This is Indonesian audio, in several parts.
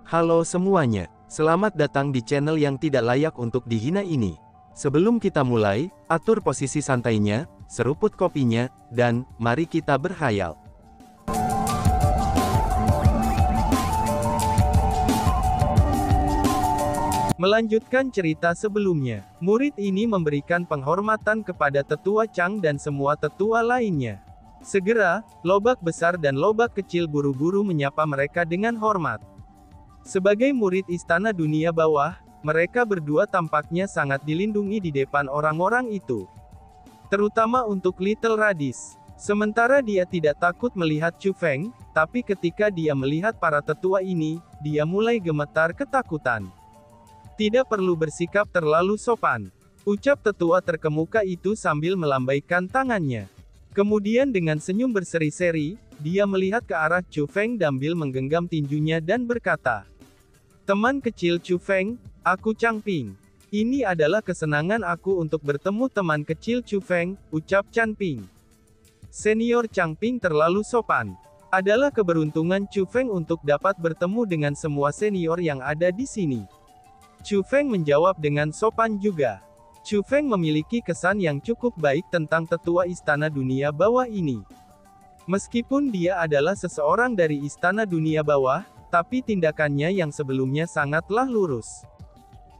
Halo semuanya, selamat datang di channel yang tidak layak untuk dihina ini. Sebelum kita mulai, atur posisi santainya, seruput kopinya, dan mari kita berkhayal. Melanjutkan cerita sebelumnya, murid ini memberikan penghormatan kepada tetua Chang dan semua tetua lainnya. Segera, lobak besar dan lobak kecil buru-buru menyapa mereka dengan hormat. Sebagai murid Istana Dunia Bawah, mereka berdua tampaknya sangat dilindungi di depan orang-orang itu. Terutama untuk Little Radis. Sementara dia tidak takut melihat Chu Feng, tapi ketika dia melihat para tetua ini, dia mulai gemetar ketakutan. Tidak perlu bersikap terlalu sopan, ucap tetua terkemuka itu sambil melambaikan tangannya. Kemudian dengan senyum berseri-seri, dia melihat ke arah Chu Feng sambil menggenggam tinjunya dan berkata, "Teman kecil Chu Feng, aku Chang Ping. Ini adalah kesenangan aku untuk bertemu teman kecil Chu Feng," ucap Chan Ping. Senior Chang Ping terlalu sopan. Adalah keberuntungan Chu Feng untuk dapat bertemu dengan semua senior yang ada di sini. Chu Feng menjawab dengan sopan juga. Chu Feng memiliki kesan yang cukup baik tentang tetua Istana Dunia Bawah ini. Meskipun dia adalah seseorang dari Istana Dunia Bawah, tapi tindakannya yang sebelumnya sangatlah lurus.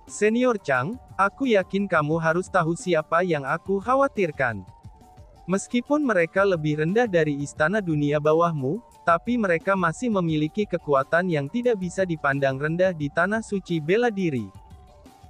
Senior Chang, aku yakin kamu harus tahu siapa yang aku khawatirkan. Meskipun mereka lebih rendah dari Istana Dunia Bawahmu, tapi mereka masih memiliki kekuatan yang tidak bisa dipandang rendah di tanah suci bela diri.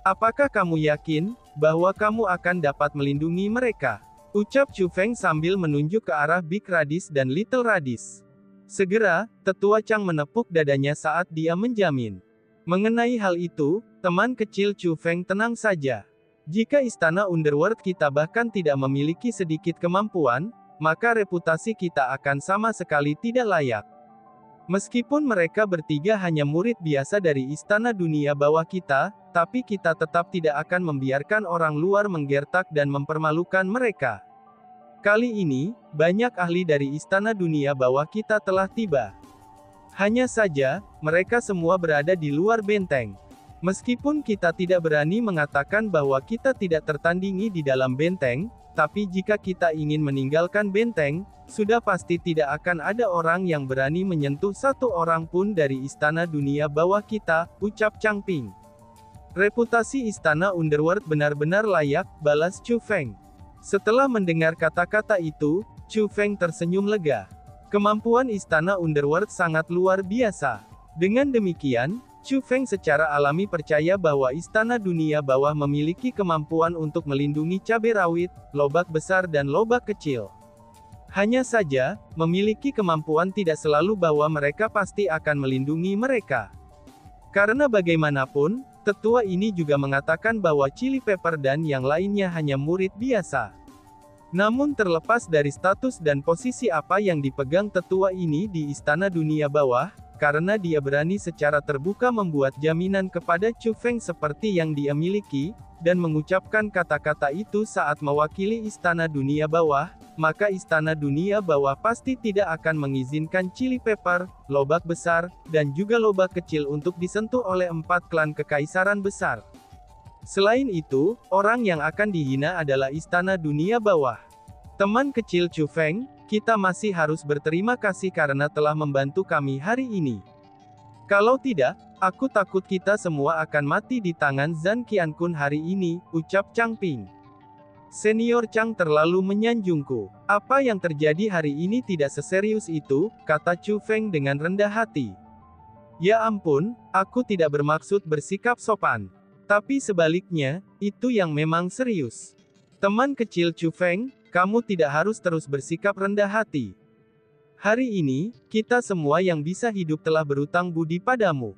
Apakah kamu yakin bahwa kamu akan dapat melindungi mereka? Ucap Chu Feng sambil menunjuk ke arah Big Radis dan Little Radis. Segera, tetua Chang menepuk dadanya saat dia menjamin. Mengenai hal itu, teman kecil Chu Feng tenang saja. Jika Istana Underworld kita bahkan tidak memiliki sedikit kemampuan, maka reputasi kita akan sama sekali tidak layak. Meskipun mereka bertiga hanya murid biasa dari Istana Dunia Bawah kita, tapi kita tetap tidak akan membiarkan orang luar menggertak dan mempermalukan mereka. Kali ini, banyak ahli dari Istana Dunia Bawah kita telah tiba. Hanya saja, mereka semua berada di luar benteng. Meskipun kita tidak berani mengatakan bahwa kita tidak tertandingi di dalam benteng, tapi jika kita ingin meninggalkan benteng, sudah pasti tidak akan ada orang yang berani menyentuh satu orang pun dari Istana Dunia Bawah kita, ucap Chang Ping. Reputasi Istana Underworld benar-benar layak, balas Chu Feng. Setelah mendengar kata-kata itu, Chu Feng tersenyum lega. Kemampuan Istana Underworld sangat luar biasa. Dengan demikian, Chu Feng secara alami percaya bahwa Istana Dunia Bawah memiliki kemampuan untuk melindungi cabai rawit, lobak besar dan lobak kecil. Hanya saja, memiliki kemampuan tidak selalu bahwa mereka pasti akan melindungi mereka. Karena bagaimanapun, tetua ini juga mengatakan bahwa Chili Pepper dan yang lainnya hanya murid biasa. Namun terlepas dari status dan posisi apa yang dipegang tetua ini di Istana Dunia Bawah, karena dia berani secara terbuka membuat jaminan kepada Chu Feng seperti yang dia miliki, dan mengucapkan kata-kata itu saat mewakili Istana Dunia Bawah, maka Istana Dunia Bawah pasti tidak akan mengizinkan Chili Pepper, lobak besar, dan juga lobak kecil untuk disentuh oleh 4 klan kekaisaran besar. Selain itu, orang yang akan dihina adalah Istana Dunia Bawah. Teman kecil Chu Feng, kita masih harus berterima kasih karena telah membantu kami hari ini. Kalau tidak, aku takut kita semua akan mati di tangan Zhan Qiankun hari ini, ucap Chang Ping. Senior Chang terlalu menyanjungku. Apa yang terjadi hari ini tidak seserius itu, kata Chu Feng dengan rendah hati. Ya ampun, aku tidak bermaksud bersikap sopan. Tapi sebaliknya, itu yang memang serius. Teman kecil Chu Feng, kamu tidak harus terus bersikap rendah hati. Hari ini, kita semua yang bisa hidup telah berutang budi padamu.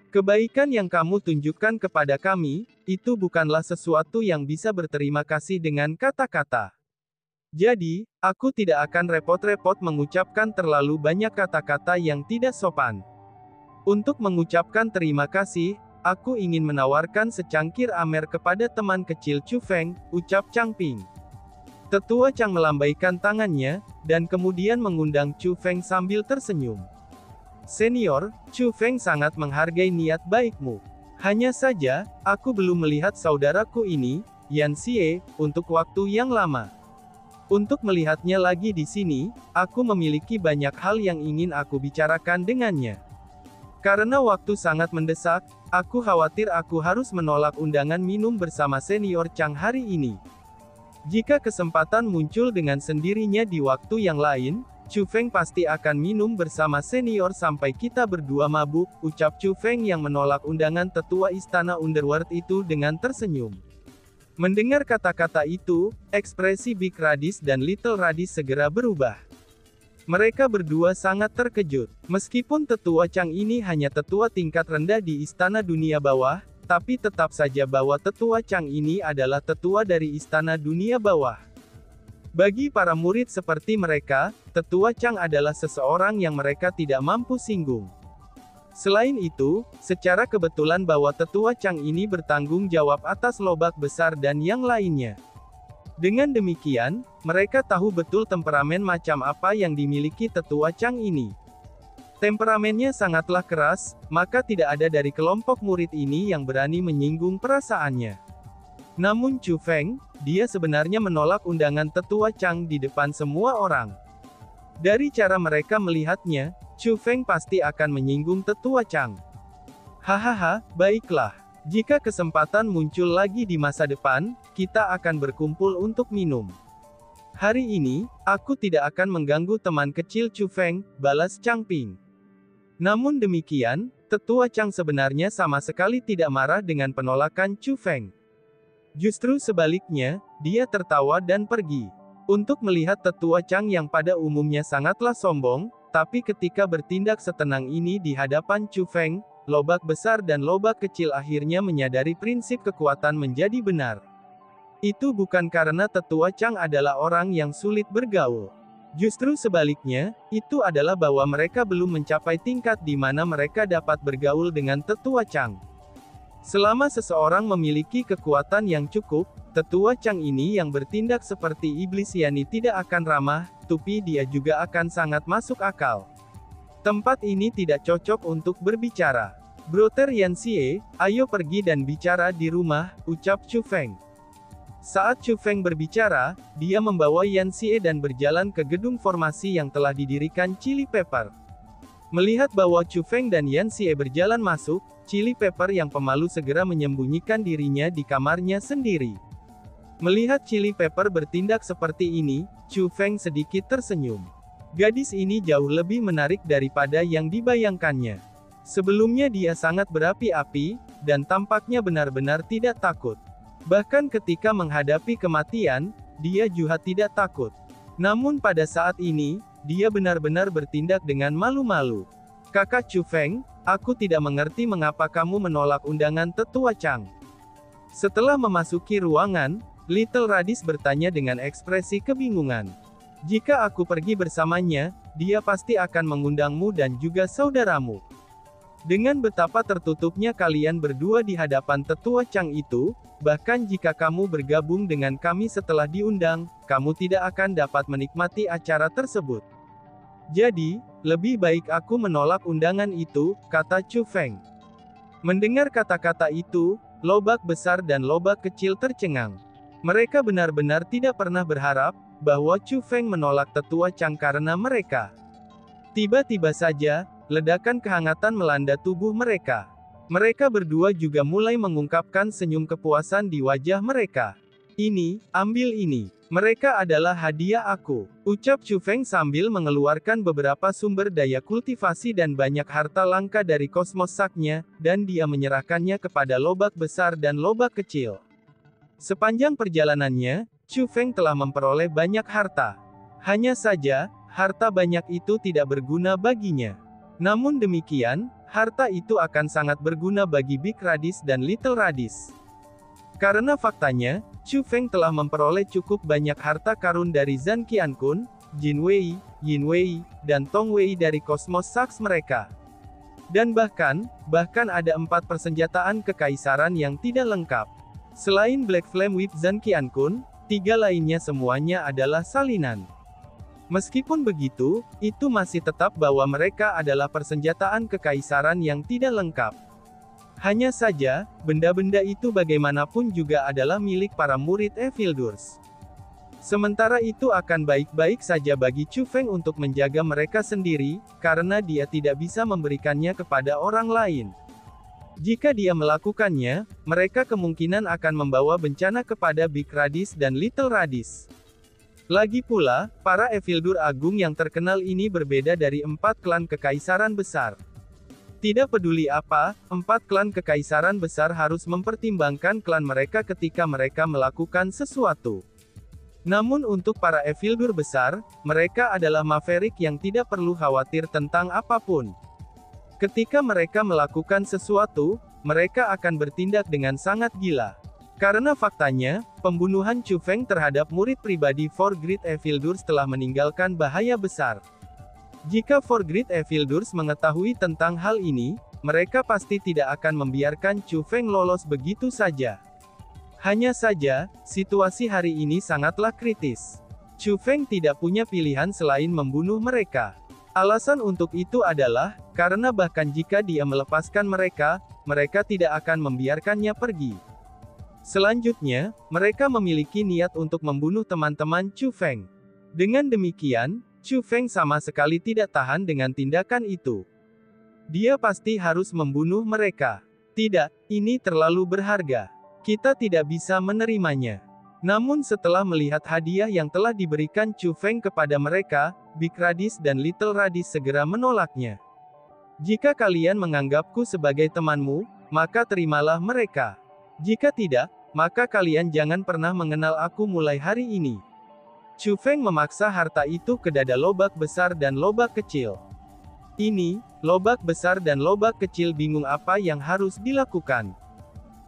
Kebaikan yang kamu tunjukkan kepada kami, itu bukanlah sesuatu yang bisa berterima kasih dengan kata-kata. Jadi, aku tidak akan repot-repot mengucapkan terlalu banyak kata-kata yang tidak sopan. Untuk mengucapkan terima kasih, aku ingin menawarkan secangkir amer kepada teman kecil Chu Feng, ucap Chang Ping. Tetua Chang melambaikan tangannya, dan kemudian mengundang Chu Feng sambil tersenyum. Senior, Chu Feng sangat menghargai niat baikmu. Hanya saja, aku belum melihat saudaraku ini, Yan Xie, untuk waktu yang lama. Untuk melihatnya lagi di sini, aku memiliki banyak hal yang ingin aku bicarakan dengannya. Karena waktu sangat mendesak, aku khawatir aku harus menolak undangan minum bersama senior Chang hari ini. Jika kesempatan muncul dengan sendirinya di waktu yang lain, Chu Feng pasti akan minum bersama senior sampai kita berdua mabuk, ucap Chu Feng yang menolak undangan tetua istana Underworld itu dengan tersenyum. Mendengar kata-kata itu, ekspresi Big Radis dan Little Radis segera berubah. Mereka berdua sangat terkejut. Meskipun tetua Chang ini hanya tetua tingkat rendah di istana dunia bawah, tapi tetap saja bahwa tetua Chang ini adalah tetua dari istana dunia bawah. Bagi para murid seperti mereka, tetua Chang adalah seseorang yang mereka tidak mampu singgung. Selain itu, secara kebetulan bahwa tetua Chang ini bertanggung jawab atas lobak besar dan yang lainnya. Dengan demikian, mereka tahu betul temperamen macam apa yang dimiliki tetua Chang ini. Temperamennya sangatlah keras, maka tidak ada dari kelompok murid ini yang berani menyinggung perasaannya. Namun Chu Feng, dia sebenarnya menolak undangan tetua Chang di depan semua orang. Dari cara mereka melihatnya, Chu Feng pasti akan menyinggung tetua Chang. Hahaha, baiklah. Jika kesempatan muncul lagi di masa depan, kita akan berkumpul untuk minum. Hari ini, aku tidak akan mengganggu teman kecil Chu Feng, balas Chang Ping. Namun demikian, tetua Chang sebenarnya sama sekali tidak marah dengan penolakan Chu Feng. Justru sebaliknya, dia tertawa dan pergi. Untuk melihat tetua Chang yang pada umumnya sangatlah sombong, tapi ketika bertindak setenang ini di hadapan Chu Feng, lobak besar dan lobak kecil akhirnya menyadari prinsip kekuatan menjadi benar. Itu bukan karena tetua Chang adalah orang yang sulit bergaul. Justru sebaliknya, itu adalah bahwa mereka belum mencapai tingkat di mana mereka dapat bergaul dengan tetua Chang. Selama seseorang memiliki kekuatan yang cukup, tetua Chang ini yang bertindak seperti iblis Yani tidak akan ramah, tapi dia juga akan sangat masuk akal. Tempat ini tidak cocok untuk berbicara. Brother Yan Xie, ayo pergi dan bicara di rumah, ucap Chu Feng. Saat Chu Feng berbicara, dia membawa Yan Xie dan berjalan ke gedung formasi yang telah didirikan Chili Pepper. Melihat bahwa Chu Feng dan Yan Xie berjalan masuk, Chili Pepper yang pemalu segera menyembunyikan dirinya di kamarnya sendiri. Melihat Chili Pepper bertindak seperti ini, Chu Feng sedikit tersenyum. Gadis ini jauh lebih menarik daripada yang dibayangkannya. Sebelumnya dia sangat berapi-api, dan tampaknya benar-benar tidak takut. Bahkan ketika menghadapi kematian, dia juga tidak takut. Namun pada saat ini, dia benar-benar bertindak dengan malu-malu. Kakak Chu Feng, aku tidak mengerti mengapa kamu menolak undangan tetua Chang. Setelah memasuki ruangan, Little Radis bertanya dengan ekspresi kebingungan. Jika aku pergi bersamanya, dia pasti akan mengundangmu dan juga saudaramu. Dengan betapa tertutupnya kalian berdua di hadapan tetua Chang itu, bahkan jika kamu bergabung dengan kami setelah diundang, kamu tidak akan dapat menikmati acara tersebut. Jadi, lebih baik aku menolak undangan itu, kata Chu Feng. Mendengar kata-kata itu, lobak besar dan lobak kecil tercengang. Mereka benar-benar tidak pernah berharap bahwa Chu Feng menolak tetua Chang karena mereka. Tiba-tiba saja, ledakan kehangatan melanda tubuh mereka. Mereka berdua juga mulai mengungkapkan senyum kepuasan di wajah mereka. Ini, ambil ini. Mereka adalah hadiah aku, ucap Chu Feng sambil mengeluarkan beberapa sumber daya kultivasi dan banyak harta langka dari kosmos saknya, dan dia menyerahkannya kepada lobak besar dan lobak kecil. Sepanjang perjalanannya, Chu Feng telah memperoleh banyak harta. Hanya saja, harta banyak itu tidak berguna baginya. Namun demikian, harta itu akan sangat berguna bagi Big Radis dan Little Radis. Karena faktanya, Chu Feng telah memperoleh cukup banyak harta karun dari Zhan Qiankun, Jin Wei, Yin Wei, dan Tong Wei dari kosmos saks mereka. Dan bahkan ada 4 persenjataan kekaisaran yang tidak lengkap. Selain Black Flame with Zhan Qiankun, 3 lainnya semuanya adalah salinan. Meskipun begitu, itu masih tetap bahwa mereka adalah persenjataan kekaisaran yang tidak lengkap. Hanya saja, benda-benda itu bagaimanapun juga adalah milik para murid Evildurs. Sementara itu akan baik-baik saja bagi Chu Feng untuk menjaga mereka sendiri, karena dia tidak bisa memberikannya kepada orang lain. Jika dia melakukannya, mereka kemungkinan akan membawa bencana kepada Big Radis dan Little Radis. Lagi pula, para Evildur Agung yang terkenal ini berbeda dari 4 klan kekaisaran besar. Tidak peduli apa, 4 klan kekaisaran besar harus mempertimbangkan klan mereka ketika mereka melakukan sesuatu. Namun untuk para Evildur besar, mereka adalah Maverick yang tidak perlu khawatir tentang apapun. Ketika mereka melakukan sesuatu, mereka akan bertindak dengan sangat gila. Karena faktanya, pembunuhan Chu Feng terhadap murid pribadi Four Great Evildurs telah meninggalkan bahaya besar. Jika Four Great Evildurs mengetahui tentang hal ini, mereka pasti tidak akan membiarkan Chu Feng lolos begitu saja. Hanya saja, situasi hari ini sangatlah kritis. Chu Feng tidak punya pilihan selain membunuh mereka. Alasan untuk itu adalah, karena bahkan jika dia melepaskan mereka, mereka tidak akan membiarkannya pergi. Selanjutnya, mereka memiliki niat untuk membunuh teman-teman Chu Feng. Dengan demikian, Chu Feng sama sekali tidak tahan dengan tindakan itu. Dia pasti harus membunuh mereka. Tidak, ini terlalu berharga. Kita tidak bisa menerimanya. Namun setelah melihat hadiah yang telah diberikan Chu Feng kepada mereka, Big Radis dan Little Radis segera menolaknya. Jika kalian menganggapku sebagai temanmu, maka terimalah mereka. Jika tidak, maka kalian jangan pernah mengenal aku mulai hari ini. Chu Feng memaksa harta itu ke dada lobak besar dan lobak kecil. Ini, lobak besar dan lobak kecil bingung apa yang harus dilakukan.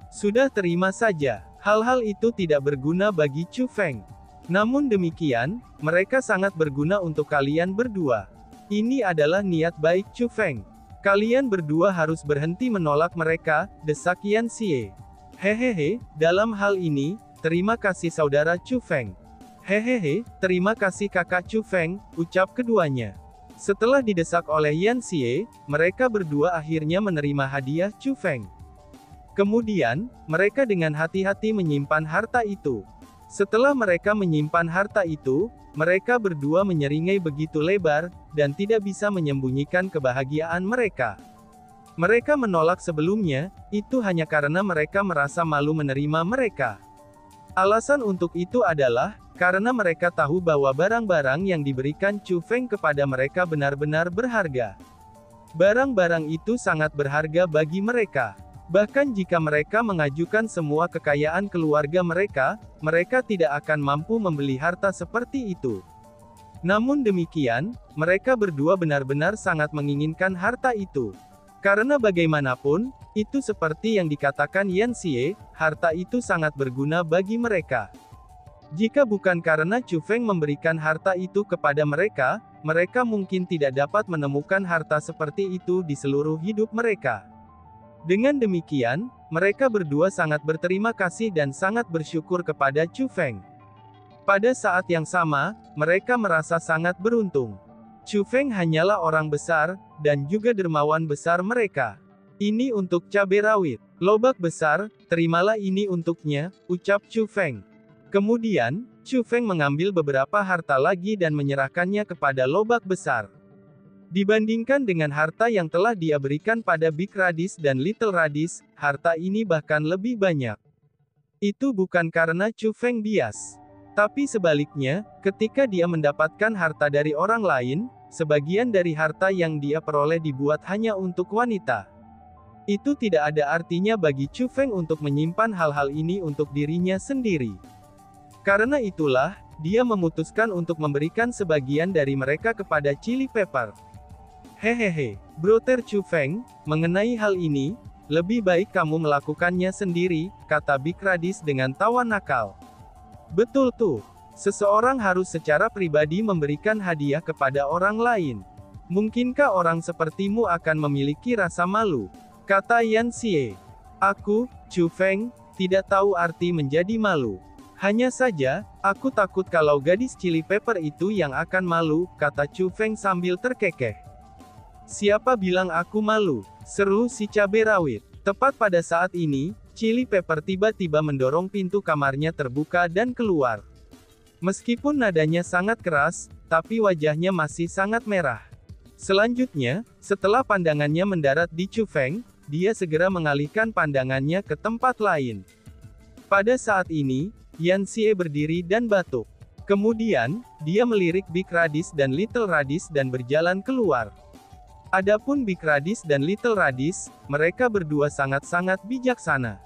Sudah terima saja, hal-hal itu tidak berguna bagi Chu Feng. Namun demikian, mereka sangat berguna untuk kalian berdua. Ini adalah niat baik Chu Feng. Kalian berdua harus berhenti menolak mereka, desak Yan Xie. Hehehe, dalam hal ini, terima kasih saudara Chu Feng. Hehehe, terima kasih kakak Chu Feng, ucap keduanya. Setelah didesak oleh Yan Xie, mereka berdua akhirnya menerima hadiah Chu Feng. Kemudian, mereka dengan hati-hati menyimpan harta itu. Setelah mereka menyimpan harta itu, mereka berdua menyeringai begitu lebar, dan tidak bisa menyembunyikan kebahagiaan mereka. Mereka menolak sebelumnya, itu hanya karena mereka merasa malu menerima mereka. Alasan untuk itu adalah, karena mereka tahu bahwa barang-barang yang diberikan Chu Feng kepada mereka benar-benar berharga. Barang-barang itu sangat berharga bagi mereka. Bahkan jika mereka mengajukan semua kekayaan keluarga mereka, mereka tidak akan mampu membeli harta seperti itu. Namun demikian, mereka berdua benar-benar sangat menginginkan harta itu. Karena bagaimanapun, itu seperti yang dikatakan Yan Xie, harta itu sangat berguna bagi mereka. Jika bukan karena Chu Feng memberikan harta itu kepada mereka, mereka mungkin tidak dapat menemukan harta seperti itu di seluruh hidup mereka. Dengan demikian, mereka berdua sangat berterima kasih dan sangat bersyukur kepada Chu Feng. Pada saat yang sama, mereka merasa sangat beruntung. Chu Feng hanyalah orang besar, dan juga dermawan besar mereka. Ini untuk cabai rawit. Lobak besar, terimalah ini untuknya, ucap Chu Feng. Kemudian, Chu Feng mengambil beberapa harta lagi dan menyerahkannya kepada lobak besar. Dibandingkan dengan harta yang telah dia berikan pada Big Radis dan Little Radis, harta ini bahkan lebih banyak. Itu bukan karena Chu Feng bias. Tapi sebaliknya, ketika dia mendapatkan harta dari orang lain, sebagian dari harta yang dia peroleh dibuat hanya untuk wanita. Itu tidak ada artinya bagi Chu Feng untuk menyimpan hal-hal ini untuk dirinya sendiri. Karena itulah, dia memutuskan untuk memberikan sebagian dari mereka kepada Chili Pepper. Hehehe, Brother Chu Feng, mengenai hal ini, lebih baik kamu melakukannya sendiri, kata Big Radis dengan tawa nakal. Betul tuh, seseorang harus secara pribadi memberikan hadiah kepada orang lain. Mungkinkah orang sepertimu akan memiliki rasa malu? Kata Yan Xie. Aku, Chu Feng, tidak tahu arti menjadi malu. Hanya saja, aku takut kalau gadis Chili Pepper itu yang akan malu, kata Chu Feng sambil terkekeh. Siapa bilang aku malu? Seru si cabai rawit. Tepat pada saat ini, Chili Pepper tiba-tiba mendorong pintu kamarnya terbuka dan keluar. Meskipun nadanya sangat keras, tapi wajahnya masih sangat merah. Selanjutnya, setelah pandangannya mendarat di Chu Feng, dia segera mengalihkan pandangannya ke tempat lain. Pada saat ini, Yan Xie berdiri dan batuk. Kemudian, dia melirik Big Radish dan Little Radish dan berjalan keluar. Adapun Big Radish dan Little Radish, mereka berdua sangat-sangat bijaksana.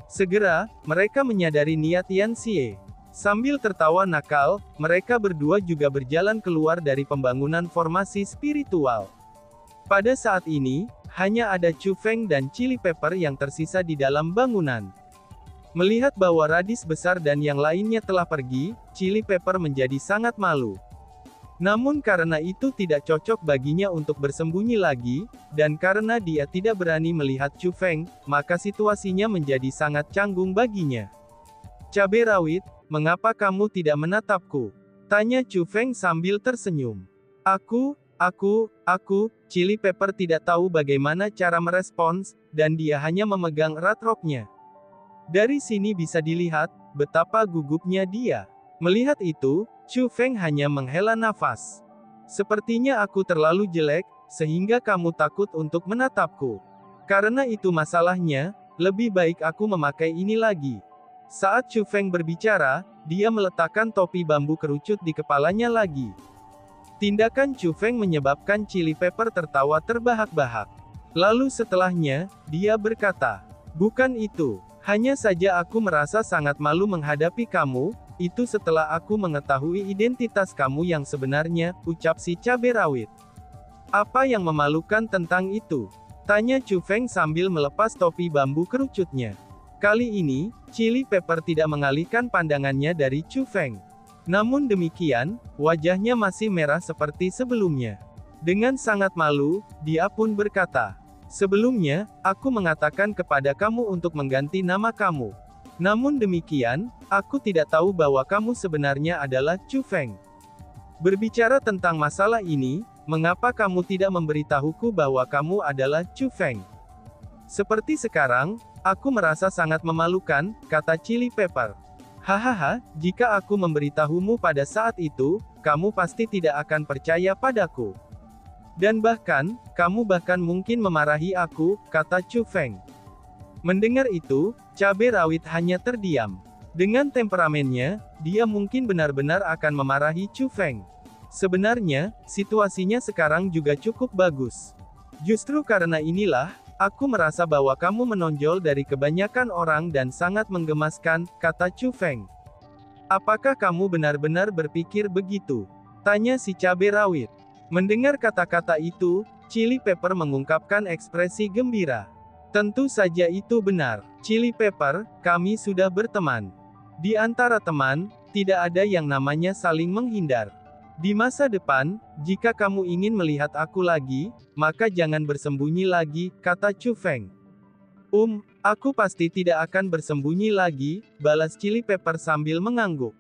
Segera, mereka menyadari niat Yan Xie. Sambil tertawa nakal, mereka berdua juga berjalan keluar dari pembangunan formasi spiritual. Pada saat ini, hanya ada Chu Feng dan Chili Pepper yang tersisa di dalam bangunan. Melihat bahwa Radish besar dan yang lainnya telah pergi, Chili Pepper menjadi sangat malu. Namun karena itu tidak cocok baginya untuk bersembunyi lagi, dan karena dia tidak berani melihat Chu Feng, maka situasinya menjadi sangat canggung baginya. Cabai rawit, mengapa kamu tidak menatapku? Tanya Chu Feng sambil tersenyum. Aku, Chili Pepper tidak tahu bagaimana cara merespons, dan dia hanya memegang erat roknya. Dari sini bisa dilihat, betapa gugupnya dia. Melihat itu, Chu Feng hanya menghela nafas. Sepertinya aku terlalu jelek, sehingga kamu takut untuk menatapku. Karena itu masalahnya, lebih baik aku memakai ini lagi. Saat Chu Feng berbicara, dia meletakkan topi bambu kerucut di kepalanya lagi. Tindakan Chu Feng menyebabkan Chili Pepper tertawa terbahak-bahak. Lalu setelahnya, dia berkata, bukan itu. Hanya saja aku merasa sangat malu menghadapi kamu, itu setelah aku mengetahui identitas kamu yang sebenarnya, ucap si cabai rawit. Apa yang memalukan tentang itu? Tanya Chu Feng sambil melepas topi bambu kerucutnya. Kali ini, Chili Pepper tidak mengalihkan pandangannya dari Chu Feng. Namun demikian, wajahnya masih merah seperti sebelumnya. Dengan sangat malu, dia pun berkata, sebelumnya, aku mengatakan kepada kamu untuk mengganti nama kamu. Namun demikian, aku tidak tahu bahwa kamu sebenarnya adalah Chu Feng. Berbicara tentang masalah ini, mengapa kamu tidak memberitahuku bahwa kamu adalah Chu Feng? Seperti sekarang, aku merasa sangat memalukan, kata Chili Pepper. Hahaha, jika aku memberitahumu pada saat itu, kamu pasti tidak akan percaya padaku. Dan bahkan, kamu bahkan mungkin memarahi aku, kata Chu Feng. Mendengar itu, cabai rawit hanya terdiam. Dengan temperamennya, dia mungkin benar-benar akan memarahi Chu Feng. Sebenarnya, situasinya sekarang juga cukup bagus. Justru karena inilah, aku merasa bahwa kamu menonjol dari kebanyakan orang dan sangat menggemaskan, kata Chu Feng. Apakah kamu benar-benar berpikir begitu? Tanya si cabai rawit. Mendengar kata-kata itu, Chili Pepper mengungkapkan ekspresi gembira. Tentu saja itu benar. Chili Pepper, kami sudah berteman. Di antara teman, tidak ada yang namanya saling menghindar. Di masa depan, jika kamu ingin melihat aku lagi, maka jangan bersembunyi lagi, kata Chu Feng. Aku pasti tidak akan bersembunyi lagi, balas Chili Pepper sambil mengangguk.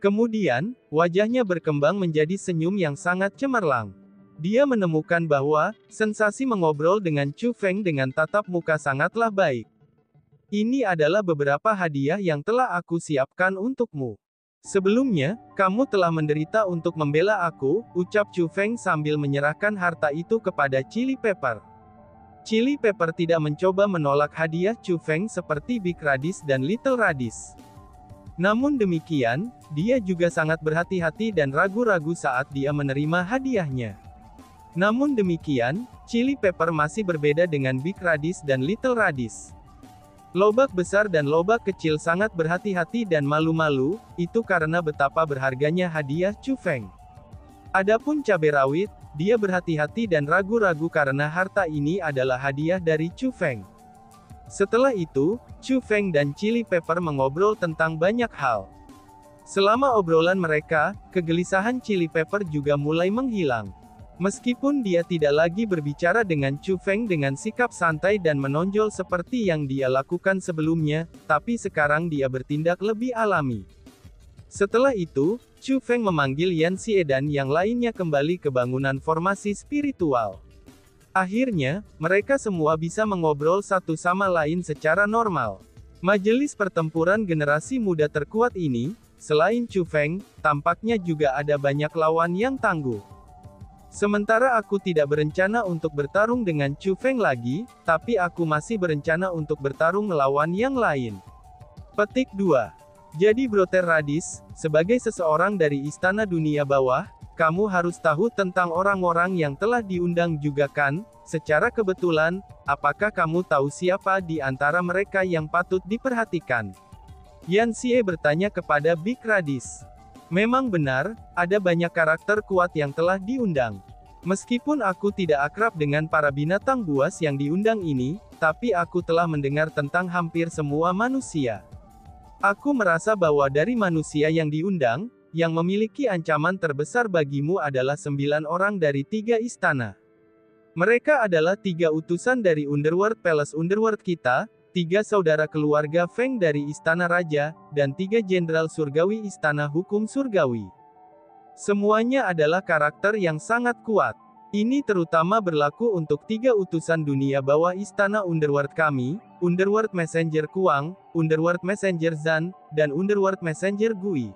Kemudian, wajahnya berkembang menjadi senyum yang sangat cemerlang. Dia menemukan bahwa, sensasi mengobrol dengan Chu Feng dengan tatap muka sangatlah baik. Ini adalah beberapa hadiah yang telah aku siapkan untukmu. Sebelumnya, kamu telah menderita untuk membela aku, ucap Chu Feng sambil menyerahkan harta itu kepada Chili Pepper. Chili Pepper tidak mencoba menolak hadiah Chu Feng seperti Big Radish dan Little Radish. Namun demikian, dia juga sangat berhati-hati dan ragu-ragu saat dia menerima hadiahnya. Namun demikian, Chili Pepper masih berbeda dengan Big Radish dan Little Radish. Lobak besar dan lobak kecil sangat berhati-hati dan malu-malu, itu karena betapa berharganya hadiah Chu Feng. Adapun cabai rawit, dia berhati-hati dan ragu-ragu karena harta ini adalah hadiah dari Chu Feng. Setelah itu, Chu Feng dan Chili Pepper mengobrol tentang banyak hal. Selama obrolan mereka, kegelisahan Chili Pepper juga mulai menghilang. Meskipun dia tidak lagi berbicara dengan Chu Feng dengan sikap santai dan menonjol seperti yang dia lakukan sebelumnya, tapi sekarang dia bertindak lebih alami. Setelah itu, Chu Feng memanggil Yan Xie dan yang lainnya kembali ke bangunan formasi spiritual. Akhirnya, mereka semua bisa mengobrol satu sama lain secara normal. Majelis pertempuran generasi muda terkuat ini, selain Chu Feng, tampaknya juga ada banyak lawan yang tangguh. Sementara aku tidak berencana untuk bertarung dengan Chu Feng lagi, tapi aku masih berencana untuk bertarung melawan yang lain. Petik 2. Jadi Brother Radis, sebagai seseorang dari Istana Dunia Bawah, kamu harus tahu tentang orang-orang yang telah diundang juga kan? Secara kebetulan, apakah kamu tahu siapa di antara mereka yang patut diperhatikan? Yan Xie bertanya kepada Big Radis. Memang benar, ada banyak karakter kuat yang telah diundang. Meskipun aku tidak akrab dengan para binatang buas yang diundang ini, tapi aku telah mendengar tentang hampir semua manusia. Aku merasa bahwa dari manusia yang diundang, yang memiliki ancaman terbesar bagimu adalah 9 orang dari 3 istana. Mereka adalah 3 utusan dari Underworld Palace Underworld kita, 3 saudara keluarga Feng dari Istana Raja, dan 3 jenderal surgawi Istana Hukum Surgawi. Semuanya adalah karakter yang sangat kuat. Ini terutama berlaku untuk 3 utusan dunia bawah Istana Underworld kami, Underworld Messenger Kuang, Underworld Messenger Zan, dan Underworld Messenger Gui.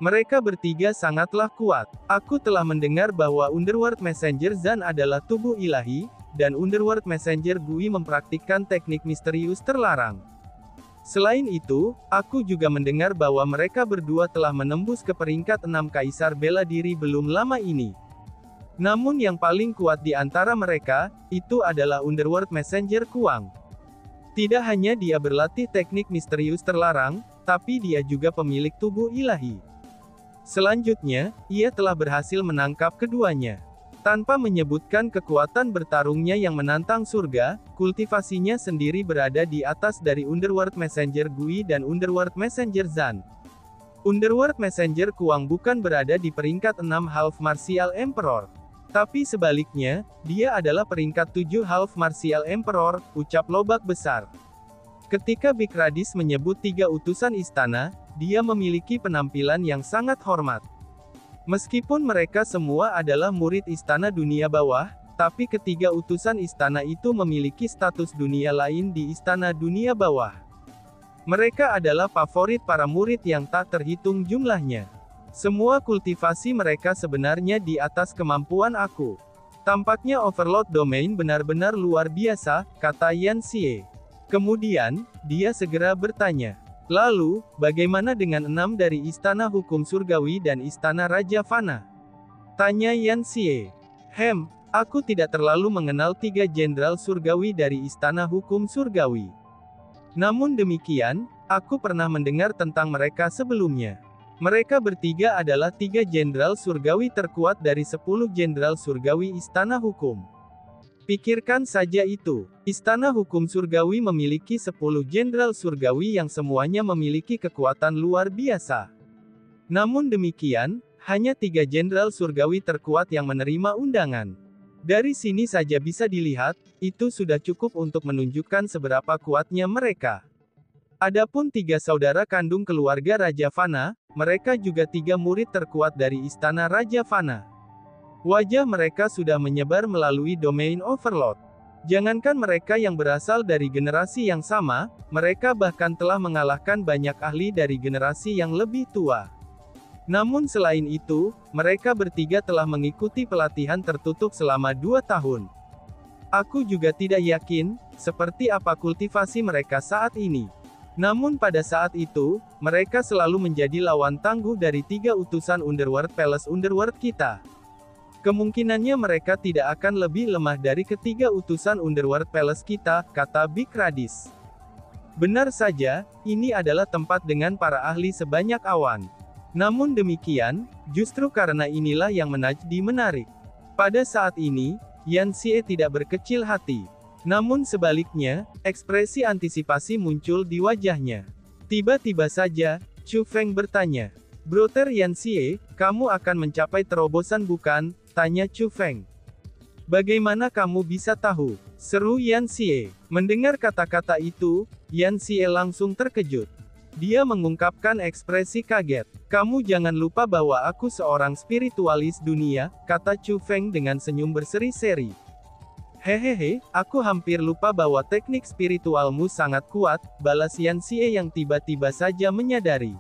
Mereka bertiga sangatlah kuat. Aku telah mendengar bahwa Underworld Messenger Zan adalah tubuh ilahi, dan Underworld Messenger Gui mempraktikkan teknik misterius terlarang. Selain itu, aku juga mendengar bahwa mereka berdua telah menembus ke peringkat 6 Kaisar Bela Diri belum lama ini. Namun yang paling kuat di antara mereka, itu adalah Underworld Messenger Kuang. Tidak hanya dia berlatih teknik misterius terlarang, tapi dia juga pemilik tubuh ilahi. Selanjutnya, ia telah berhasil menangkap keduanya. Tanpa menyebutkan kekuatan bertarungnya yang menantang surga, kultivasinya sendiri berada di atas dari Underworld Messenger Gui dan Underworld Messenger Zan. Underworld Messenger Kuang bukan berada di peringkat 6 Half Martial Emperor. Tapi sebaliknya, dia adalah peringkat 7 Half Martial Emperor, ucap Lobak Besar. Ketika Big Radis menyebut 3 utusan istana, dia memiliki penampilan yang sangat hormat. Meskipun mereka semua adalah murid Istana Dunia Bawah, tapi ketiga utusan istana itu memiliki status dunia lain di Istana Dunia Bawah. Mereka adalah favorit para murid yang tak terhitung jumlahnya. Semua kultivasi mereka sebenarnya di atas kemampuan aku. Tampaknya Overlord Domain benar-benar luar biasa, kata Yan Xie. Kemudian, dia segera bertanya. Lalu, bagaimana dengan 6 dari Istana Hukum Surgawi dan Istana Raja Fana? Tanya Yan Xie. Aku tidak terlalu mengenal 3 jenderal surgawi dari Istana Hukum Surgawi. Namun demikian, aku pernah mendengar tentang mereka sebelumnya. Mereka bertiga adalah 3 jenderal surgawi terkuat dari 10 jenderal surgawi Istana Hukum. Pikirkan saja itu. Istana Hukum Surgawi memiliki 10 jenderal surgawi yang semuanya memiliki kekuatan luar biasa. Namun demikian, hanya 3 jenderal surgawi terkuat yang menerima undangan. Dari sini saja bisa dilihat, itu sudah cukup untuk menunjukkan seberapa kuatnya mereka. Adapun 3 saudara kandung keluarga Raja Fana, mereka juga 3 murid terkuat dari Istana Raja Fana. Wajah mereka sudah menyebar melalui domain Overlord. Jangankan mereka yang berasal dari generasi yang sama, mereka bahkan telah mengalahkan banyak ahli dari generasi yang lebih tua. Namun selain itu, mereka bertiga telah mengikuti pelatihan tertutup selama 2 tahun. Aku juga tidak yakin, seperti apa kultivasi mereka saat ini. Namun pada saat itu, mereka selalu menjadi lawan tangguh dari 3 utusan Underworld Palace Underworld kita. Kemungkinannya mereka tidak akan lebih lemah dari ketiga utusan Underworld Palace kita, kata Big Radis. Benar saja, ini adalah tempat dengan para ahli sebanyak awan. Namun demikian, justru karena inilah yang menarik. Pada saat ini, Yan Xie tidak berkecil hati. Namun sebaliknya, ekspresi antisipasi muncul di wajahnya. Tiba-tiba saja, Chu Feng bertanya. Brother Yanxie, kamu akan mencapai terobosan bukan? Tanya Chu Feng. Bagaimana kamu bisa tahu? Seru Yanxie. Mendengar kata-kata itu, Yanxie langsung terkejut. Dia mengungkapkan ekspresi kaget. Kamu jangan lupa bahwa aku seorang spiritualis dunia, kata Chu Feng dengan senyum berseri-seri. Hehehe, aku hampir lupa bahwa teknik spiritualmu sangat kuat, balas Yanxie yang tiba-tiba saja menyadari.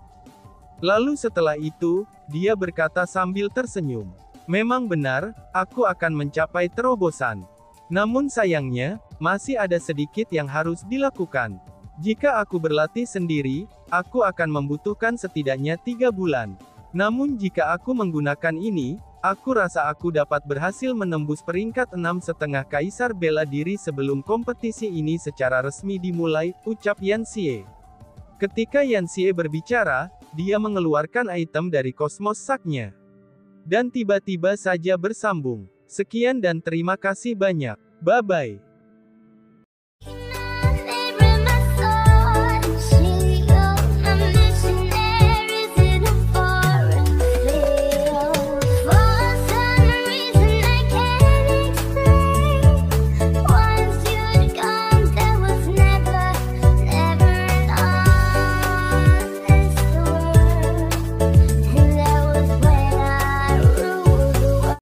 Lalu setelah itu, dia berkata sambil tersenyum. Memang benar, aku akan mencapai terobosan. Namun sayangnya, masih ada sedikit yang harus dilakukan. Jika aku berlatih sendiri, aku akan membutuhkan setidaknya 3 bulan. Namun jika aku menggunakan ini, aku rasa aku dapat berhasil menembus peringkat 6,5 kaisar bela diri sebelum kompetisi ini secara resmi dimulai, ucap Yanxie. Ketika Yanxie berbicara, dia mengeluarkan item dari kosmos saknya. Dan tiba-tiba saja bersambung. Sekian dan terima kasih banyak. Bye-bye.